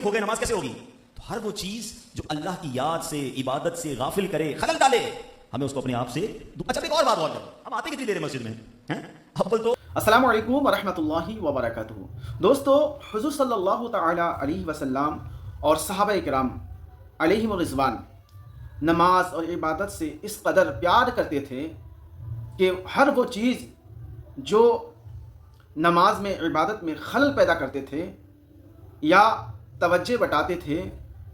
ہو گئے نماز کیسے ہوگی؟ تو ہر وہ چیز جو اللہ کی یاد سے عبادت سے غافل کرے خلل ڈالے ہمیں اس کو اپنے آپ سے اچھا ایک اور بات اور ہم آتے کتنی دیر ہے مسجد میں اول تو السلام علیکم ورحمۃ اللہ وبرکاتہ۔ دوستو، حضور صلی اللہ تعالی علیہ وسلم اور صحابہ کرام علیہم الرضوان نماز اور عبادت سے اس قدر پیار کرتے تھے کہ ہر وہ چیز جو نماز میں عبادت میں خلل پیدا کرتے تھے یا توجہ بٹاتے تھے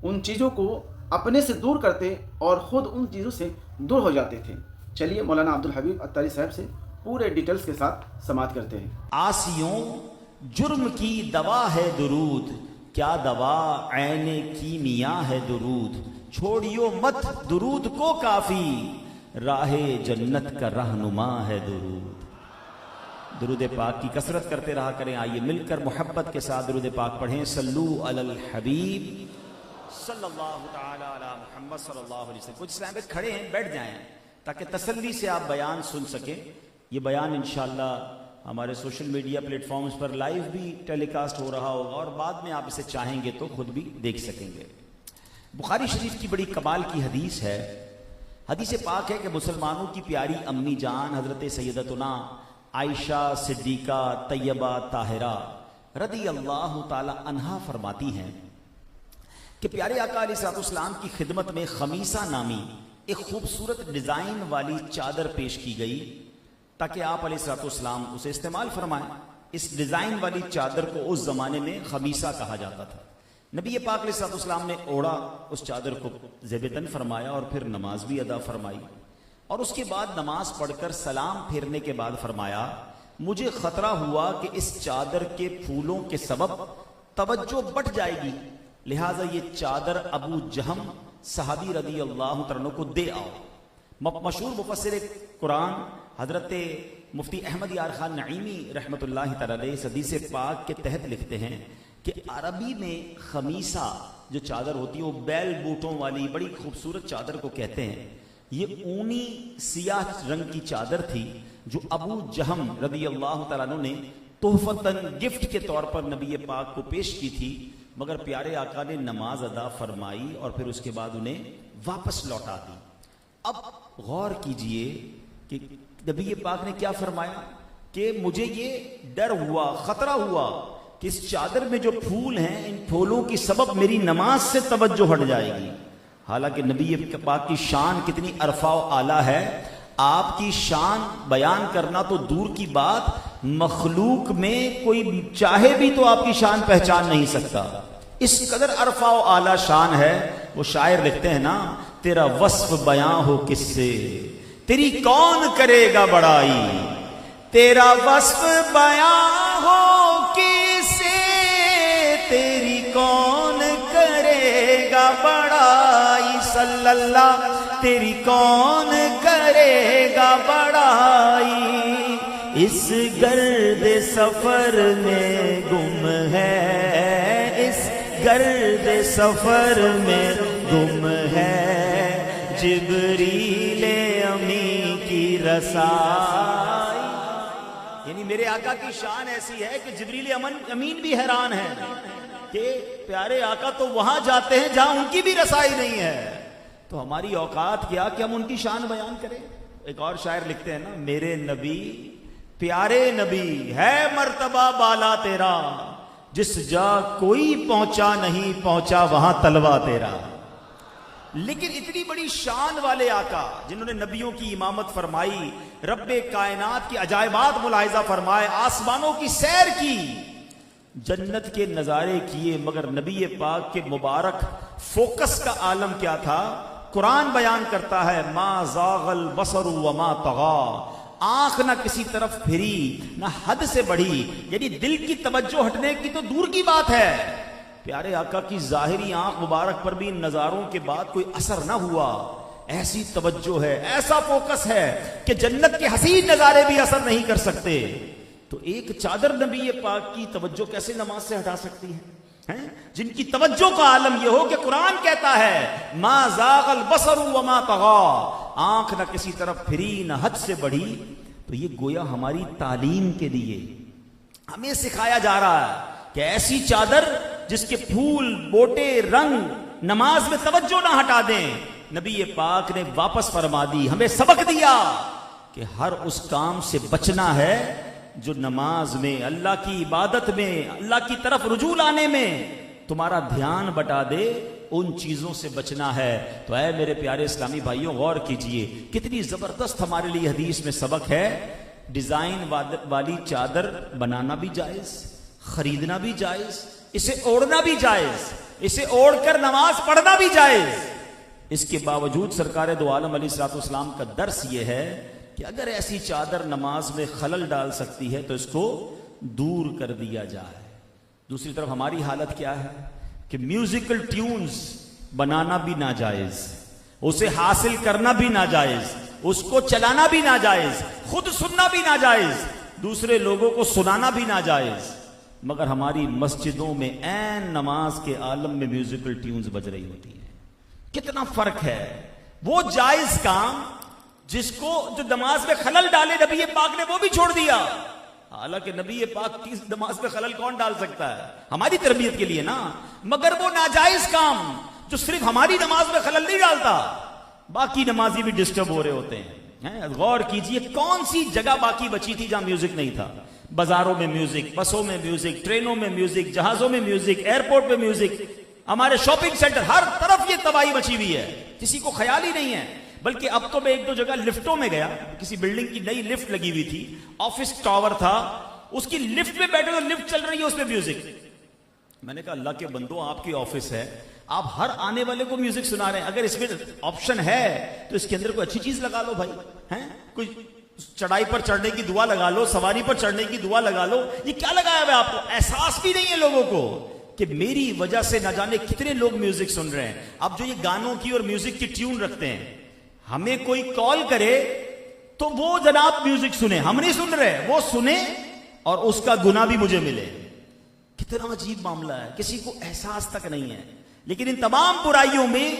ان چیزوں کو اپنے سے دور کرتے اور خود ان چیزوں سے دور ہو جاتے تھے۔ چلیے مولانا عبدالحبیب اتاری صاحب سے پورے ڈیٹیلز کے ساتھ سماعت کرتے ہیں۔ عاصیوں جرم کی دوا ہے درود، کیا دوا عین کیمیا ہے درود، چھوڑیو مت درود کو کافی، راہ جنت کا رہنما ہے درود۔ درود پاک کی کثرت کرتے رہا کریں۔ آئیے مل کر محبت کے ساتھ درود پاک پڑھیں۔ صلو علی الحبیب صلی اللہ تعالی علی محمد صلی اللہ علیہ وسلم۔ کچھ اسلام پہ کھڑے ہیں، بیٹھ جائیں تاکہ تسلی سے آپ بیان سن سکیں۔ یہ بیان انشاءاللہ ہمارے سوشل میڈیا پلیٹ فارمز پر لائیو بھی ٹیلی کاسٹ ہو رہا ہوگا اور بعد میں آپ اسے چاہیں گے تو خود بھی دیکھ سکیں گے۔ بخاری شریف کی بڑی کمال کی حدیث ہے۔ حدیث پاک ہے کہ مسلمانوں کی پیاری امی جان حضرت سیدتنا عائشہ صدیقہ طیبہ طاہرہ رضی اللہ تعالی عنہا فرماتی ہیں کہ پیارے آقا علیہ السلام کی خدمت میں خمیسہ نامی ایک خوبصورت ڈیزائن والی چادر پیش کی گئی تاکہ آپ علیہ السلام اسے استعمال فرمائیں۔ اس ڈیزائن والی چادر کو اس زمانے میں خمیسہ کہا جاتا تھا۔ نبی پاک علیہ السلام نے اوڑھا، اس چادر کو زیب تن فرمایا اور پھر نماز بھی ادا فرمائی، اور اس کے بعد نماز پڑھ کر سلام پھیرنے کے بعد فرمایا مجھے خطرہ ہوا کہ اس چادر کے پھولوں کے سبب توجہ بٹ جائے گی، لہٰذا یہ چادر ابو جہم صحابی رضی اللہ عنہ کو دے آؤ۔ مشہور مفسر قرآن حضرت مفتی احمد یار خان نعیمی رحمۃ اللہ تعالی علیہ اس حدیث پاک کے تحت لکھتے ہیں کہ عربی میں خمیسہ جو چادر ہوتی ہے وہ بیل بوٹوں والی بڑی خوبصورت چادر کو کہتے ہیں۔ یہ اونی سیاہ رنگ کی چادر تھی جو ابو جہم رضی اللہ تعالیٰ عنہ نے تحفتاً گفٹ کے طور پر نبی پاک کو پیش کی تھی، مگر پیارے آقا نے نماز ادا فرمائی اور پھر اس کے بعد انہیں واپس لوٹا دی۔ اب غور کیجئے کہ نبی پاک نے کیا فرمایا کہ مجھے یہ ڈر ہوا، خطرہ ہوا کہ اس چادر میں جو پھول ہیں ان پھولوں کی سبب میری نماز سے توجہ ہٹ جائے گی۔ حالانکہ نبی پاک کی شان کتنی عرفہ و اعلیٰ ہے، آپ کی شان بیان کرنا تو دور کی بات، مخلوق میں کوئی چاہے بھی تو آپ کی شان پہچان نہیں سکتا، اس قدر عرفہ و اعلیٰ شان ہے۔ وہ شاعر لکھتے ہیں نا تیرا وصف بیاں ہو کس سے، تیری کون کرے گا بڑائی، تیرا وصف بیاں ہو کس سے، تیری کون کرے گا بڑائی، صلی اللہ تیری کون کرے گا بڑائی، اس گرد سفر میں گم ہے، اس گرد سفر میں گم ہے، جبریل امی کی رسائی۔ یعنی میرے آقا کی شان ایسی ہے کہ جبریل امین بھی حیران ہے کہ پیارے آقا تو وہاں جاتے ہیں جہاں ان کی بھی رسائی نہیں ہے، تو ہماری اوقات کیا کہ ہم ان کی شان بیان کریں۔ ایک اور شاعر لکھتے ہیں نا میرے نبی پیارے نبی ہے مرتبہ بالا تیرا، جس جا کوئی پہنچا نہیں پہنچا وہاں تلوا تیرا۔ لیکن اتنی بڑی شان والے آقا جنہوں نے نبیوں کی امامت فرمائی، رب کائنات کی عجائبات ملاحظہ فرمائے، آسمانوں کی سیر کی، جنت کے نظارے کیے، مگر نبی پاک کے مبارک فوکس کا عالم کیا تھا؟ قرآن بیان کرتا ہے ما زاغ البصر وما طغى، آنکھ نہ کسی طرف پھری نہ حد سے بڑھی، یعنی دل کی توجہ ہٹنے کی تو دور کی بات ہے، پیارے آقا کی ظاہری آنکھ مبارک پر بھی ان نظاروں کے بعد کوئی اثر نہ ہوا۔ ایسی توجہ ہے، ایسا فوکس ہے کہ جنت کے حسین نظارے بھی اثر نہیں کر سکتے، تو ایک چادر نبی پاک کی توجہ کیسے نماز سے ہٹا سکتی ہے؟ جن کی توجہ کا عالم یہ ہو کہ قرآن کہتا ہے ما زاغ البصر وما طغى، آنکھ نہ کسی طرف پھری نہ حد سے بڑھی، تو یہ گویا ہماری تعلیم کے لیے ہمیں سکھایا جا رہا ہے کہ ایسی چادر جس کے پھول بوٹے رنگ نماز میں توجہ نہ ہٹا دیں. نبی پاک نے واپس فرما دی, ہمیں سبق دیا کہ ہر اس کام سے بچنا ہے جو نماز میں, اللہ کی عبادت میں, اللہ کی طرف رجوع لانے میں تمہارا دھیان بٹا دے, ان چیزوں سے بچنا ہے. تو اے میرے پیارے اسلامی بھائیوں, غور کیجئے کتنی زبردست ہمارے لیے حدیث میں سبق ہے. ڈیزائن والی چادر بنانا بھی جائز, خریدنا بھی جائز, اسے اوڑھنا بھی جائز, اسے اوڑھ کر نماز پڑھنا بھی جائز. اس کے باوجود سرکار دو عالم علیہ الصلوۃ والسلام کا درس یہ ہے کہ اگر ایسی چادر نماز میں خلل ڈال سکتی ہے تو اس کو دور کر دیا جائے. دوسری طرف ہماری حالت کیا ہے کہ میوزیکل ٹیونز بنانا بھی ناجائز, اسے حاصل کرنا بھی ناجائز, اس کو چلانا بھی ناجائز, خود سننا بھی ناجائز, دوسرے لوگوں کو سنانا بھی ناجائز. مگر ہماری مسجدوں میں عین نماز کے عالم میں میوزیکل ٹیونز بج رہی ہوتی ہیں. کتنا فرق ہے. وہ جائز کام جس کو جو نماز میں خلل ڈالے, نبی پاک نے وہ بھی چھوڑ دیا. حالانکہ نبی پاک کی نماز میں خلل کون ڈال سکتا ہے, ہماری تربیت کے لیے نا. مگر وہ ناجائز کام جو صرف ہماری نماز میں خلل نہیں ڈالتا, باقی نمازی بھی ڈسٹرب ہو رہے ہوتے ہیں. غور کیجئے کون سی جگہ باقی بچی تھی جہاں میوزک نہیں تھا. بازاروں میں میوزک, بسوں میں میوزک, ٹرینوں میں میوزک, جہازوں میں میوزک, ایئرپورٹ پہ میوزک, ہمارے شاپنگ سینٹر, ہر طرف یہ تباہی مچی ہوئی ہے, کسی کو خیال ہی نہیں ہے. بلکہ اب تو میں ایک دو جگہ لفٹوں میں گیا, کسی بلڈنگ کی نئی لفٹ لگی ہوئی تھی, آفس ٹاور تھا, اس کی لفٹ میں بیٹھے تو لفٹ چل رہی ہے, اس میں میوزک. میں نے کہا اللہ کے بندو, آپ کی آفس ہے, آپ ہر آنے والے کو میوزک سنا رہے ہیں, اگر اس میں آپشن ہے تو اس کے اندر کوئی اچھی چیز لگا لو بھائی, ہیں کوئی چڑھائی پر چڑھنے کی دعا لگا لو, سواری پر چڑھنے کی دعا لگا لو. یہ کیا لگایا ہوا ہے آپ کو؟ احساس بھی نہیں ہے لوگوں کو کہ میری وجہ سے نہ جانے کتنے لوگ میوزک سن رہے ہیں. اب جو یہ گانوں کی اور میوزک کی ٹیون رکھتے ہیں, ہمیں کوئی کال کرے تو وہ جناب میوزک سنے, ہم نہیں سن رہے, وہ سنے اور اس کا گناہ بھی مجھے ملے. کتنا عجیب معاملہ ہے, کسی کو احساس تک نہیں ہے. لیکن ان تمام برائیوں میں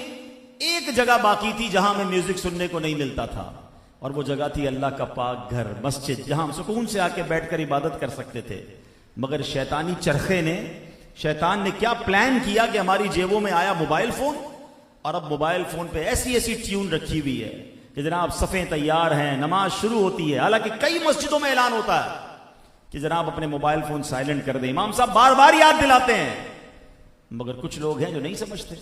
ایک جگہ باقی تھی جہاں ہمیں میوزک سننے کو نہیں ملتا تھا, اور وہ جگہ تھی اللہ کا پاک گھر, مسجد, جہاں ہم سکون سے آ کے بیٹھ کر عبادت کر سکتے تھے. مگر شیطانی چرخے نے, شیطان نے کیا پلان کیا کہ ہماری جیبوں میں آیا موبائل فون, اور اب موبائل فون پہ ایسی ایسی ٹیون رکھی ہوئی ہے کہ جناب صفیں تیار ہیں, نماز شروع ہوتی ہے. حالانکہ کئی مسجدوں میں اعلان ہوتا ہے کہ جناب اپنے موبائل فون سائلنٹ کر دیں, امام صاحب بار بار یاد دلاتے ہیں. مگر کچھ لوگ ہیں جو نہیں سمجھتے.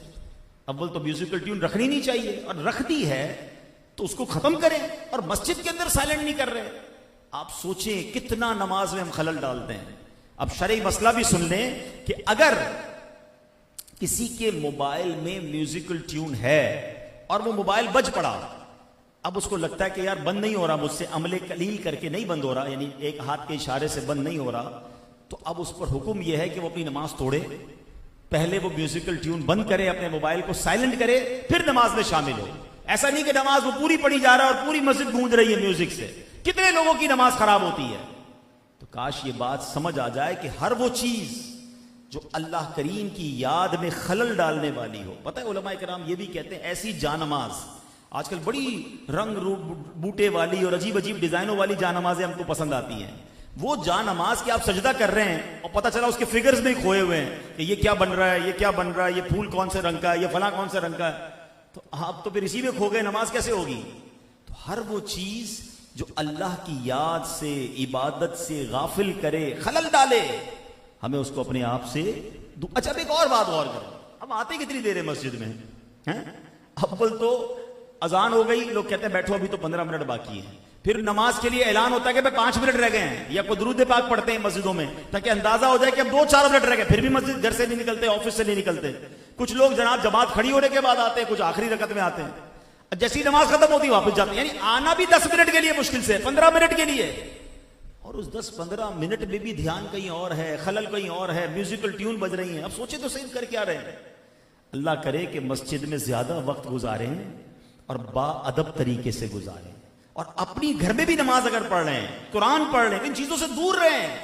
اول تو میوزیکل ٹیون رکھنی نہیں چاہیے, اور رکھ دی ہے تو اس کو ختم کریں, اور مسجد کے اندر سائلنٹ نہیں کر رہے. آپ سوچیں کتنا نماز میں ہم خلل ڈالتے ہیں. اب شرعی مسئلہ بھی سن لیں کہ اگر کسی کے موبائل میں میوزیکل ٹیون ہے اور وہ موبائل بج پڑا, اب اس کو لگتا ہے کہ یار بند نہیں ہو رہا, مجھ سے عمل قلیل کر کے نہیں بند ہو رہا, یعنی ایک ہاتھ کے اشارے سے بند نہیں ہو رہا, تو اب اس پر حکم یہ ہے کہ وہ اپنی نماز توڑے. پہلے وہ میوزیکل ٹیون بند کرے, اپنے موبائل کو سائلنٹ کرے, پھر نماز میں شامل ہو. ایسا نہیں کہ نماز وہ پوری پڑھی جا رہا ہے اور پوری مسجد گونج رہی ہے میوزک سے. کتنے لوگوں کی نماز خراب ہوتی ہے. تو کاش یہ بات سمجھ آ جائے کہ ہر وہ چیز جو اللہ کریم کی یاد میں خلل ڈالنے والی ہو. پتہ ہے علماء کرام یہ بھی کہتے ہیں ایسی جانماز, آج کل بڑی رنگ بوٹے والی اور عجیب عجیب ڈیزائنوں والی جانمازیں ہم کو پسند آتی ہیں. وہ جانماز کہ آپ سجدہ کر رہے ہیں اور پتہ چلا اس کے فگرز میں کھوئے ہوئے ہیں کہ یہ کیا بن رہا ہے, یہ کیا بن رہا ہے, یہ پھول کون سے رنگ کا ہے, یہ فلاں کون سے رنگ کا ہے, تو آپ تو پھر اسی میں کھو گئے, نماز کیسے ہوگی. تو ہر وہ چیز جو اللہ کی یاد سے, عبادت سے غافل کرے, خلل ڈالے, ہمیں اس کو اپنے آپ سے اچھا. اب ایک اور بات غور کرو, ہم آتے کتنی دیر ہے مسجد میں ہیں. اول تو اذان ہو گئی, لوگ کہتے ہیں بیٹھو ابھی تو 15 منٹ باقی ہے. پھر نماز کے لیے اعلان ہوتا ہے کہ 5 منٹ رہ گئے ہیں, یا کوئی درود پاک پڑھتے ہیں مسجدوں میں تاکہ اندازہ ہو جائے کہ اب 2-4 منٹ رہ گئے. پھر بھی مسجد گھر سے نہیں نکلتے, آفس سے نہیں نکلتے. کچھ لوگ جناب جماعت کھڑی ہونے کے بعد آتے ہیں, کچھ آخری رکعت میں آتے ہیں, جیسی نماز ختم ہوتی ہے واپس جاتے ہیں. یعنی آنا بھی 10 منٹ کے لیے مشکل سے, 15 منٹ کے لیے, اور اس 10-15 منٹ میں بھی دھیان کہیں اور ہے, خلل کہیں اور ہے, میوزیکل ٹیون بج رہی ہیں. اب سوچے تو صحیح کر کیا رہے ہیں. اللہ کرے کہ مسجد میں زیادہ وقت گزاریں اور با ادب طریقے سے گزاریں, اور اپنی گھر میں بھی نماز اگر پڑھ رہے ہیں, قرآن پڑھ رہے ہیں, ان چیزوں سے دور رہیں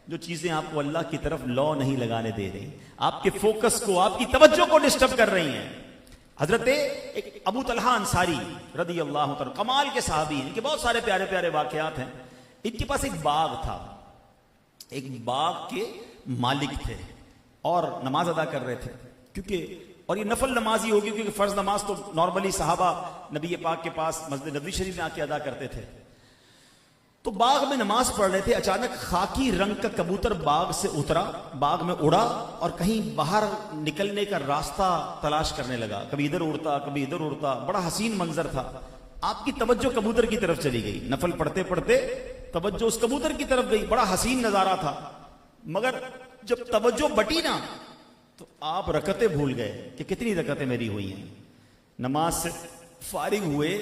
جو چیزیں آپ کو اللہ کی طرف لو نہیں لگانے دے رہی, آپ کے فوکس کو, آپ کی توجہ کو ڈسٹرب کر رہی ہیں. حضرت ایک ابو طلحہ انصاری رضی اللہ عنہ, کمال کے صحابی ہیں, ان کے بہت سارے پیارے پیارے واقعات ہیں. ان کے پاس ایک باغ تھا, ایک باغ کے مالک تھے. اور نماز ادا کر رہے تھے، کیونکہ اور یہ نفل نماز ہی ہوگی، کیونکہ فرض نماز تو نارملی صحابہ نبی پاک کے پاس مسجد نبوی شریف میں آ کے ادا کرتے تھے. تو باغ میں نماز پڑھ رہے تھے، اچانک خاکی رنگ کا کبوتر باغ سے اترا، باغ میں اڑا اور کہیں باہر نکلنے کا راستہ تلاش کرنے لگا. کبھی ادھر اڑتا کبھی ادھر اڑتا، بڑا حسین منظر تھا. آپ کی توجہ کبوتر کی طرف چلی گئی، نفل پڑھتے پڑھتے توجہ اس کبوتر کی طرف گئی. بڑا حسین نظارہ تھا، مگر جب توجہ بٹی نا تو آپ رکعتیں بھول گئے کہ کتنی رکعتیں میری ہوئی ہیں. نماز سے فارغ ہوئے،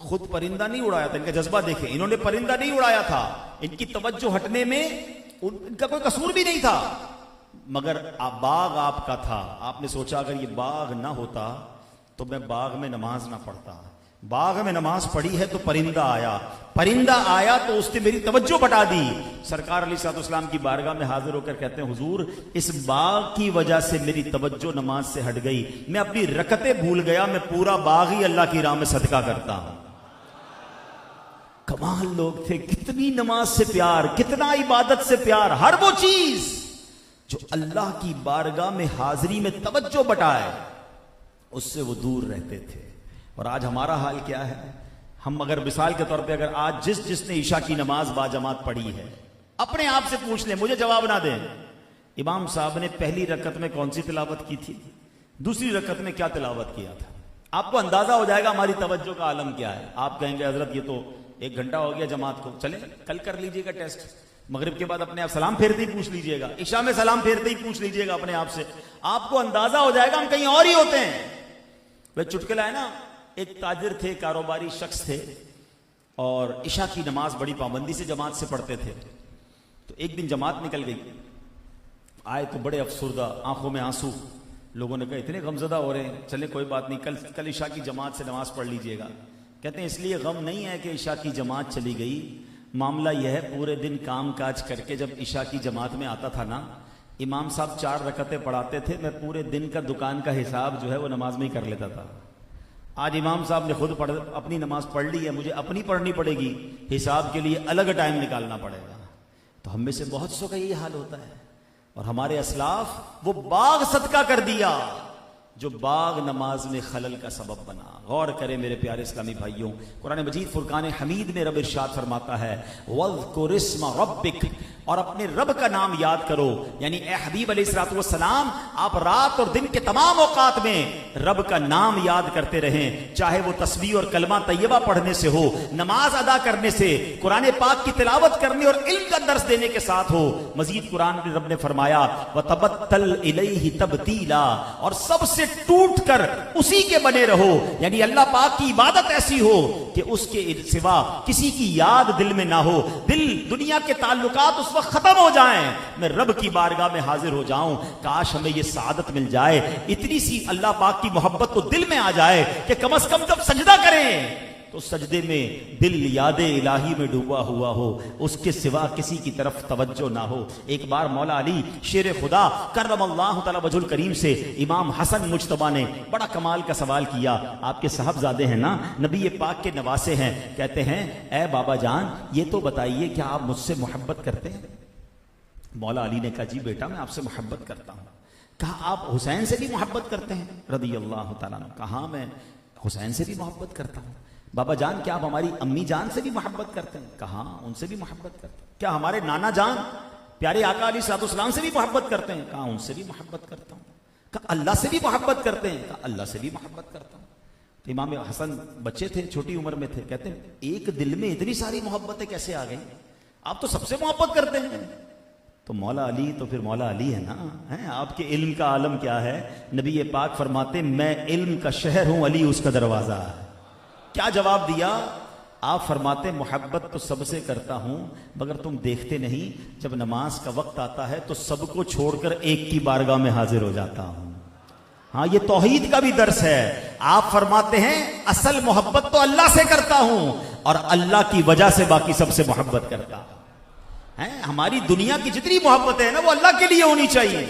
خود پرندہ نہیں اڑایا تھا، ان کا جذبہ دیکھیں، انہوں نے پرندہ نہیں اڑایا تھا، ان کی توجہ ہٹنے میں ان کا کوئی قصور بھی نہیں تھا، مگر باغ آپ کا تھا. آپ نے سوچا اگر یہ باغ نہ ہوتا تو میں باغ میں نماز نہ پڑھتا. باغ میں نماز پڑھی ہے تو پرندہ آیا تو اس نے میری توجہ بٹا دی. سرکار علیہ الصلوۃ والسلام کی بارگاہ میں حاضر ہو کر کہتے ہیں حضور اس باغ کی وجہ سے میری توجہ نماز سے ہٹ گئی، میں اپنی رکعتیں بھول گیا، میں پورا باغ ہی اللہ کی راہ میں صدقہ کرتا ہوں. کمال لوگ تھے، کتنی نماز سے پیار، کتنا عبادت سے پیار. ہر وہ چیز جو اللہ کی بارگاہ میں حاضری میں توجہ بٹائے اس سے وہ دور رہتے تھے. اور آج ہمارا حال کیا ہے؟ ہم اگر مثال کے طور پہ اگر آج جس نے عشاء کی نماز باجماعت پڑھی ہے، اپنے آپ سے پوچھ لیں، مجھے جواب نہ دیں، امام صاحب نے پہلی رکعت میں کون سی تلاوت کی تھی، دوسری رکعت میں کیا تلاوت کیا تھا؟ آپ کو اندازہ ہو جائے گا ہماری توجہ کا عالم کیا ہے. آپ کہیں گے حضرت یہ تو 1 گھنٹہ ہو گیا جماعت کو، چلیں کل کر لیجئے گا ٹیسٹ، مغرب کے بعد اپنے آپ سلام پھیرتے ہی پوچھ لیجئے گا، عشاء میں سلام پھیرتے ہی پوچھ لیجئے گا اپنے آپ سے، آپ کو اندازہ ہو جائے گا ہم کہیں اور ہی ہوتے ہیں. وہ چٹکلا ہے نا، ایک تاجر تھے، کاروباری شخص تھے، اور عشاء کی نماز بڑی پابندی سے جماعت سے پڑھتے تھے. تو ایک دن جماعت نکل گئی، آئے تو بڑے افسردہ، آنکھوں میں آنسو. لوگوں نے کہا اتنے غمزدہ ہو رہے ہیں، چلے کوئی بات نہیں، کل عشاء کی جماعت سے نماز پڑھ لیجئے گا. کہتے ہیں اس لیے غم نہیں ہے کہ عشاء کی جماعت چلی گئی، معاملہ یہ ہے پورے دن کام کاج کر کے جب عشاء کی جماعت میں آتا تھا نا، امام صاحب 4 رکعتیں پڑھاتے تھے، میں پورے دن کا دکان کا حساب جو ہے وہ نماز میں ہی کر لیتا تھا. آج امام صاحب نے خود اپنی نماز پڑھ لی ہے، مجھے اپنی پڑھنی پڑے گی، حساب کے لیے الگ ٹائم نکالنا پڑے گا. تو ہم میں سے بہت سو کا یہ حال ہوتا ہے. اور ہمارے اسلاف وہ باغ صدقہ کر دیا جو باغ نماز میں خلل کا سبب بنا. غور کریں میرے پیارے اسلامی بھائیوں، قرآن مجید فرقان حمید میں رب ارشاد فرماتا ہے وَاذْكُرِ اسْمَ رَبِّكَ، اور اپنے رب کا نام یاد کرو. یعنی اے حبیب علیہ الصلوۃ والسلام، آپ رات اور دن کے تمام اوقات میں رب کا نام یاد کرتے رہیں، چاہے وہ تسبیح اور کلمہ طیبہ پڑھنے سے ہو، نماز ادا کرنے سے، قرآن پاک کی تلاوت کرنے اور علم کا درس دینے کے ساتھ ہو. مزید قرآن میں رب نے فرمایا وَتَبَتَّلْ إِلَيْهِ تَبْتِيلًا، اور سب سے ٹوٹ کر اسی کے بنے رہو. یعنی اللہ پاک کی عبادت ایسی ہو کہ اس کے سوا کسی کی یاد دل میں نہ ہو، دل دنیا کے تعلقات اس وقت ختم ہو جائیں، میں رب کی بارگاہ میں حاضر ہو جاؤں. کاش ہمیں یہ سعادت مل جائے، اتنی سی اللہ پاک کی محبت تو دل میں آ جائے کہ کم از کم جب سجدہ کریں تو سجدے میں دل یاد الہی میں ڈوبا ہوا ہو، اس کے سوا کسی کی طرف توجہ نہ ہو. ایک بار مولا علی شیر خدا کرم اللہ تعالی وجہ الکریم سے امام حسن مجتبیٰ نے بڑا کمال کا سوال کیا. آپ کے صاحبزادے ہیں نا، نبی پاک کے نواسے ہیں. کہتے ہیں اے بابا جان یہ تو بتائیے کیا آپ مجھ سے محبت کرتے ہیں؟ مولا علی نے کہا جی بیٹا میں آپ سے محبت کرتا ہوں. کہا آپ حسین سے بھی محبت کرتے ہیں رضی اللہ تعالیٰ عنہ؟ کہا میں حسین سے بھی محبت کرتا ہوں. بابا جان کیا آپ ہماری امی جان سے بھی محبت کرتے ہیں؟ کہا ان سے بھی محبت کرتے ہیں. کیا ہمارے نانا جان پیارے آقا علیہ الصلوۃ والسلام سے بھی محبت کرتے ہیں؟ کہا ان سے بھی محبت کرتا ہوں. کہا اللہ سے بھی محبت کرتے ہیں؟ کہا اللہ سے بھی محبت کرتا ہوں. تو امام حسن بچے تھے، چھوٹی عمر میں تھے، کہتے ہیں ایک دل میں اتنی ساری محبتیں کیسے آ گئیں؟ آپ تو سب سے محبت کرتے ہیں. تو مولا علی تو پھر مولا علی ہے نا، آپ کے علم کا عالم کیا ہے؟ نبی پاک فرماتے میں علم کا شہر ہوں، علی اس کا دروازہ ہے. کیا جواب دیا؟ آپ فرماتے محبت تو سب سے کرتا ہوں مگر تم دیکھتے نہیں، جب نماز کا وقت آتا ہے تو سب کو چھوڑ کر ایک کی بارگاہ میں حاضر ہو جاتا ہوں. ہاں یہ توحید کا بھی درس ہے. آپ فرماتے ہیں اصل محبت تو اللہ سے کرتا ہوں اور اللہ کی وجہ سے باقی سب سے محبت کرتا ہوں. ہماری دنیا کی جتنی محبت ہے نا وہ اللہ کے لیے ہونی چاہیے.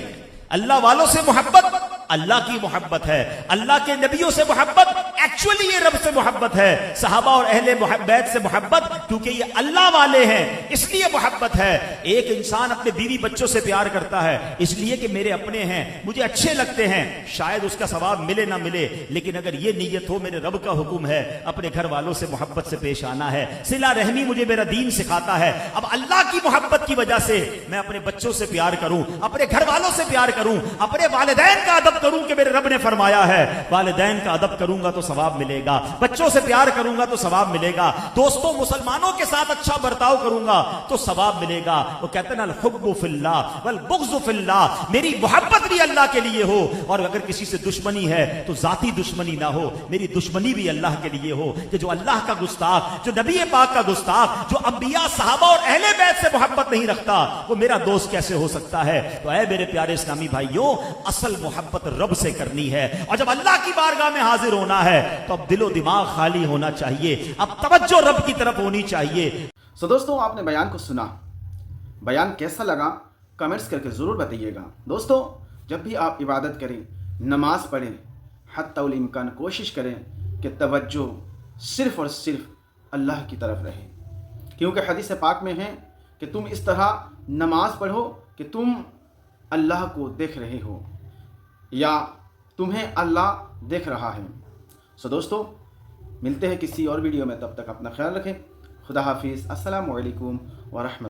اللہ والوں سے محبت اللہ کی محبت ہے، اللہ کے نبیوں سے محبت ایکچولی یہ رب سے محبت ہے، صحابہ اور اہل بیت سے محبت کیونکہ یہ اللہ والے ہیں اس لیے محبت ہے۔ ایک انسان اپنے بیوی بچوں سے پیار کرتا ہے اس لیے کہ میرے اپنے ہیں، مجھے اچھے لگتے ہیں، شاید اس کا ثواب ملے نہ ملے، لیکن اگر یہ نیت ہو میرے رب کا حکم ہے اپنے گھر والوں سے محبت سے پیش آنا ہے، صلہ رحمی مجھے میرا دین سکھاتا ہے، اب اللہ کی محبت کی وجہ سے میں اپنے بچوں سے پیار کروں، اپنے گھر والوں سے پیار کروں، اپنے والدین کا ادب کروں کہ میرے رب نے فرمایا ہے والدین کا ادب کروں گا تو ثواب ملے گا، بچوں سے پیار کروں گا تو ثواب ملے گا، دوستوں مسلمانوں کے ساتھ اچھا برتاؤ کروں گا تو ثواب ملے گا۔ وہ کہتے ہیں نا الحب فی اللہ والبغض فی اللہ، میری محبت بھی اللہ کے لیے ہو اور اگر کسی سے دشمنی ہے تو ذاتی دشمنی نہ ہو، میری دشمنی بھی اللہ کے لیے ہو کہ جو اللہ کا گستاخ، جو نبی پاک کا گستاخ، جو انبیاء صحابہ اور اہل بیت سے محبت نہیں رکھتا وہ میرا دوست کیسے ہو سکتا ہے؟ تو اے میرے پیارے اسلامی بھائیوں، اصل محبت رب سے کرنی ہے اور جب اللہ کی بارگاہ میں حاضر ہونا ہے تو اب دل و دماغ خالی ہونا چاہیے، اب توجہ رب کی طرف ہونی چاہیے۔ دوستوں آپ نے بیان کو سنا، بیان کیسا لگا کمنٹس کر کے ضرور بتائیے گا۔ دوستوں جب بھی آپ عبادت کریں، نماز پڑھیں، حتی الامکان کوشش کریں کہ توجہ صرف اور صرف اللہ کی طرف رہے، کیونکہ حدیث پاک میں ہے کہ تم اس طرح نماز پڑھو کہ تم اللہ کو دیکھ رہے ہو یا تمہیں اللہ دیکھ رہا ہے۔ دوستوں ملتے ہیں کسی اور ویڈیو میں، تب تک اپنا خیال رکھیں، خدا حافظ، السلام علیکم ورحمۃ